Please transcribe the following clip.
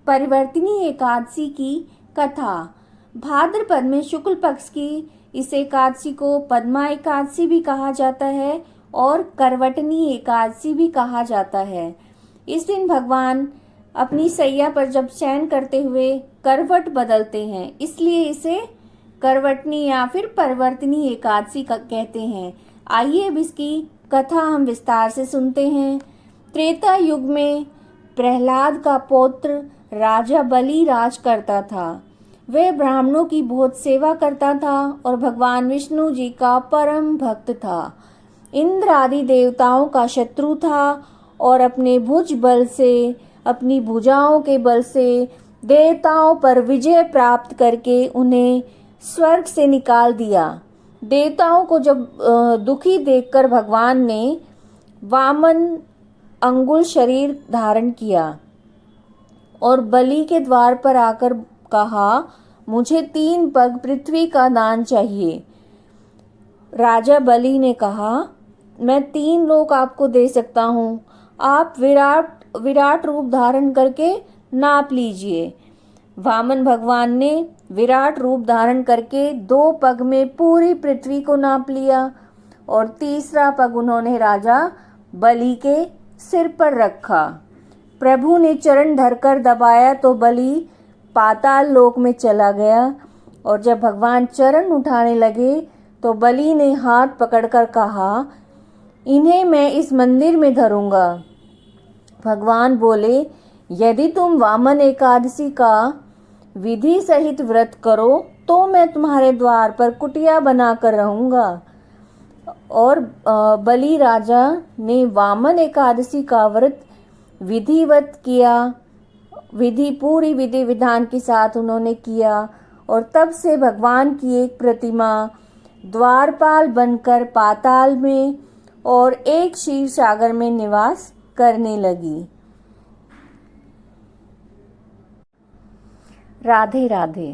परिवर्तिनी एकादशी की कथा। भाद्रपद में शुक्ल पक्ष की इस एकादशी को पद्मा एकादशी भी कहा जाता है और करवटनी एकादशी भी कहा जाता है। इस दिन भगवान अपनी सैया पर जब शयन करते हुए करवट बदलते हैं, इसलिए इसे करवटनी या फिर परिवर्तिनी एकादशी कहते हैं। आइए अब इसकी कथा हम विस्तार से सुनते हैं। त्रेता युग में प्रहलाद का पौत्र राजा बलि राज करता था। वह ब्राह्मणों की बहुत सेवा करता था और भगवान विष्णु जी का परम भक्त था। इंद्र आदि देवताओं का शत्रु था और अपने भुज बल से, अपनी भुजाओं के बल से देवताओं पर विजय प्राप्त करके उन्हें स्वर्ग से निकाल दिया। देवताओं को जब दुखी देखकर भगवान ने वामन अंगुल शरीर धारण किया और बलि के द्वार पर आकर कहा, मुझे 3 पग पृथ्वी का दान चाहिए। राजा बलि ने कहा, मैं 3 लोक आपको दे सकता हूँ, आप विराट रूप धारण करके नाप लीजिए। वामन भगवान ने विराट रूप धारण करके 2 पग में पूरी पृथ्वी को नाप लिया और तीसरा पग उन्होंने राजा बलि के सिर पर रखा। प्रभु ने चरण धरकर दबाया तो बलि पाताल लोक में चला गया और जब भगवान चरण उठाने लगे तो बलि ने हाथ पकड़कर कहा, इन्हें मैं इस मंदिर में धरूंगा। भगवान बोले, यदि तुम वामन एकादशी का विधि सहित व्रत करो तो मैं तुम्हारे द्वार पर कुटिया बनाकर रहूंगा। और बलि राजा ने वामन एकादशी का व्रत विधिवत किया। पूरी विधि विधान के साथ उन्होंने किया और तब से भगवान की एक प्रतिमा द्वारपाल बनकर पाताल में और एक क्षीर सागर में निवास करने लगी। राधे राधे।